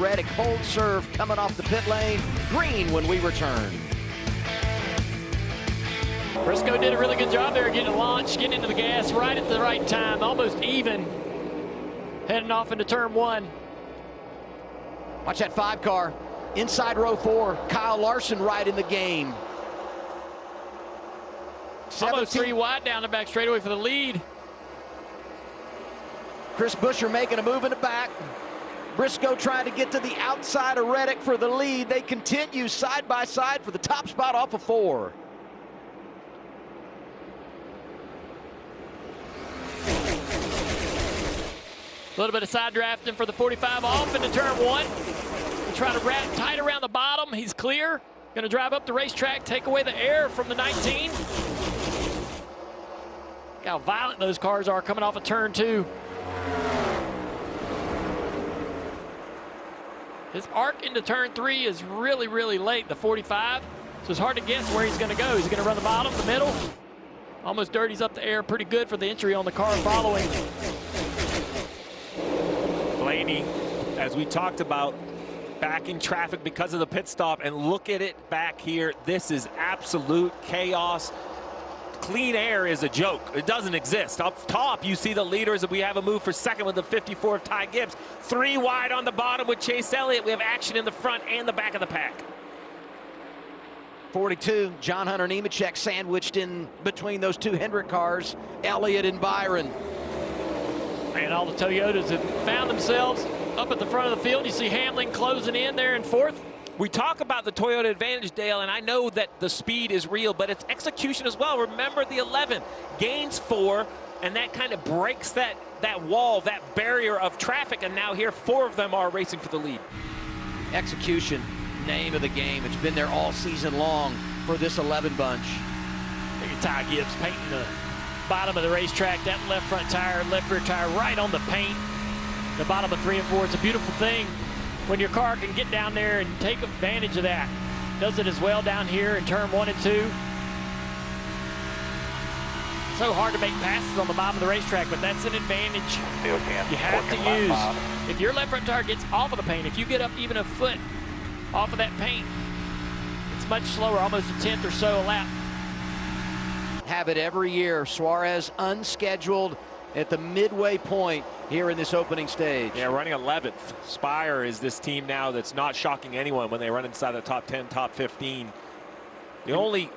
Reddick, hold serve coming off the pit lane. Green when we return. Briscoe did a really good job there getting launched, getting into the gas right at the right time, almost even, heading off into turn 1. Watch that 5 car. Inside row 4, Kyle Larson right in the game. Almost 3 wide down the back straightaway for the lead. Chris Buescher making a move in the back. Briscoe trying to get to the outside of Reddick for the lead. They continue side by side for the top spot off of 4. A little bit of side drafting for the 45 off into turn 1. Try to wrap tight around the bottom. He's clear. Going to drive up the racetrack, take away the air from the 19. Look how violent those cars are coming off of turn 2. His arc into turn 3 is really, really late, the 45. So it's hard to guess where he's going to go. He's going to run the bottom, the middle. Almost dirties up the air pretty good for the entry on the car following. Blaney, as we talked about, back in traffic because of the pit stop, and look at it back here. This is absolute chaos. Clean air is a joke. It doesn't exist. Up top, you see the leaders. We have a move for second with the 54 of Ty Gibbs. 3 wide on the bottom with Chase Elliott. We have action in the front and the back of the pack. 42, John Hunter Nemechek sandwiched in between those 2 Hendrick cars, Elliott and Byron. And all the Toyotas have found themselves up at the front of the field. You see Hamlin closing in there in 4th. We talk about the Toyota advantage, Dale, and I know that the speed is real, but it's execution as well. Remember the 11 gains 4, and that kind of breaks that wall, that barrier of traffic, and now here 4 of them are racing for the lead. Execution, name of the game. It's been there all season long for this 11 bunch. Look at Ty Gibbs painting the bottom of the racetrack. That left front tire, left rear tire right on the paint. The bottom of 3 and 4. It's a beautiful thing when your car can get down there and take advantage of that. Does it as well down here in turn 1 and 2. So hard to make passes on the bottom of the racetrack, but that's an advantage you have to use. If your left front tire gets off of the paint, if you get up even a foot off of that paint, it's much slower, almost a 10th or so a lap. Have it every year. Suarez unscheduled at the midway point here in this opening stage. Yeah, running 11th. Spire is this team now that's not shocking anyone when they run inside the top 10, top 15. The only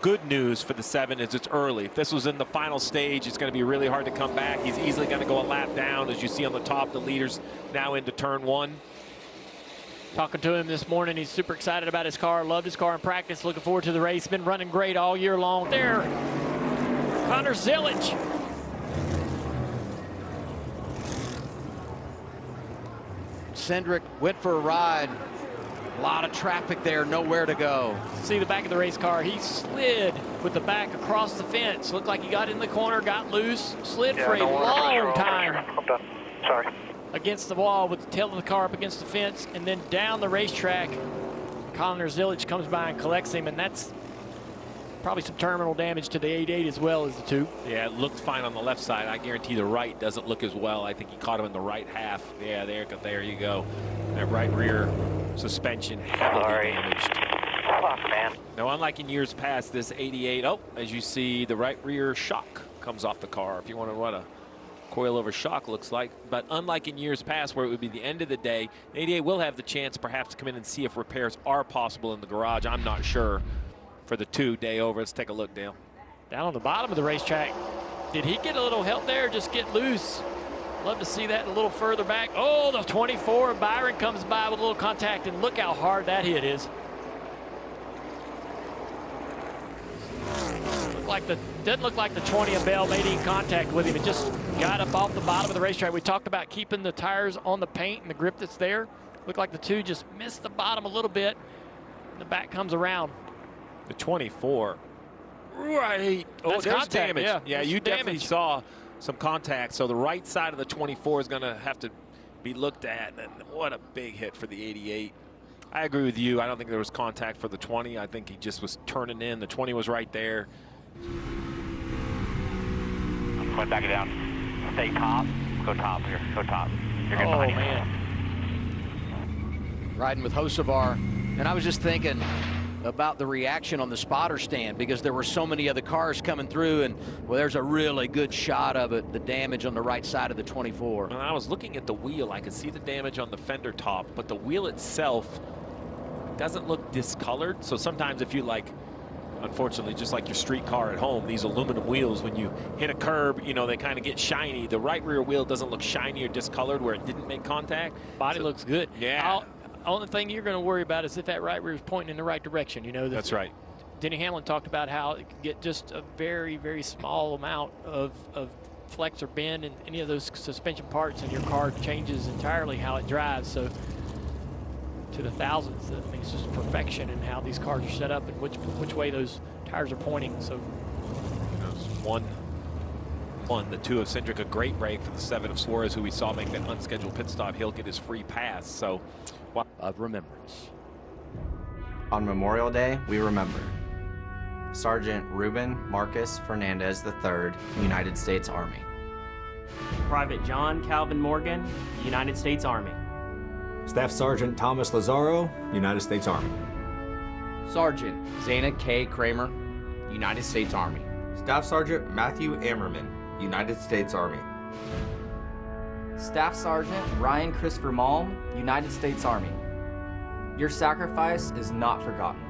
good news for the 7 is it's early. If this was in the final stage, it's going to be really hard to come back. He's easily going to go a lap down. As you see on the top, the leaders now into turn 1. Talking to him this morning, he's super excited about his car, loved his car in practice, looking forward to the race. Been running great all year long. There, Connor Zillage. Cindric went for a ride. A lot of traffic there, nowhere to go. See the back of the race car. He slid with the back across the fence. Looked like he got in the corner, got loose, slid for a long time. I'm done. Sorry. Against the wall with the tail of the car up against the fence, and then down the racetrack. Connor Zillage comes by and collects him, and that's probably some terminal damage to the 88 as well as the 2. Yeah, it looked fine on the left side. I guarantee the right doesn't look as well. I think he caught him in the right half. Yeah, there you go. That right rear suspension heavily damaged. Fuck, man. Now, unlike in years past, this 88, as you see, the right rear shock comes off the car. If you want to run a coilover shock, looks like. But unlike in years past where it would be the end of the day, the 88 will have the chance perhaps to come in and see if repairs are possible in the garage. I'm not sure for the 2 day over. Let's take a look, Dale. Down on the bottom of the racetrack. Did he get a little help there or just get loose? Love to see that a little further back. Oh, the 24, Byron comes by with a little contact, and look how hard that hit is. Doesn't look like the 20 of Bell made any contact with him. It just got up off the bottom of the racetrack. We talked about keeping the tires on the paint and the grip that's there. Looked like the 2 just missed the bottom a little bit. And the back comes around. The 24. Right. Oh, That's there's contact, damage. Yeah, you definitely damage. saw some contact. So the right side of the 24 is going to have to be looked at. And what a big hit for the 88. I agree with you. I don't think there was contact for the 20. I think he just was turning in. The 20 was right there. I'm going back it down. Stay top. Go top here. Go top. You're Oh, behind man. riding with Hocevar, and I was just thinking about the reaction on the spotter stand because there were so many other cars coming through, and well, there's a really good shot of it, the damage on the right side of the 24. When I was looking at the wheel, I could see the damage on the fender top, but the wheel itself doesn't look discolored. So sometimes if you unfortunately, just like your street car at home, these aluminum wheels, when you hit a curb, you know, they kind of get shiny. The right rear wheel doesn't look shiny or discolored where it didn't make contact. Body looks good. Yeah. Only thing you're going to worry about is if that right rear is pointing in the right direction. You know, that's right. Denny Hamlin talked about how it could get just a very, very small amount of flex or bend in any of those suspension parts, and your car changes entirely how it drives. So to the thousandths, I mean, it's just perfection in how these cars are set up and which way those tires are pointing. So the 2 of Cindric, a great break for the 7 of Suarez, who we saw make that unscheduled pit stop. He'll get his free pass. So, of remembrance. On Memorial Day, we remember Sergeant Ruben Marcus Fernandez III, United States Army. Private John Calvin Morgan, United States Army. Staff Sergeant Thomas Lazaro, United States Army. Sergeant Zana K. Kramer, United States Army. Staff Sergeant Matthew Ammerman, United States Army. Staff Sergeant Ryan Christopher Malm, United States Army. Your sacrifice is not forgotten.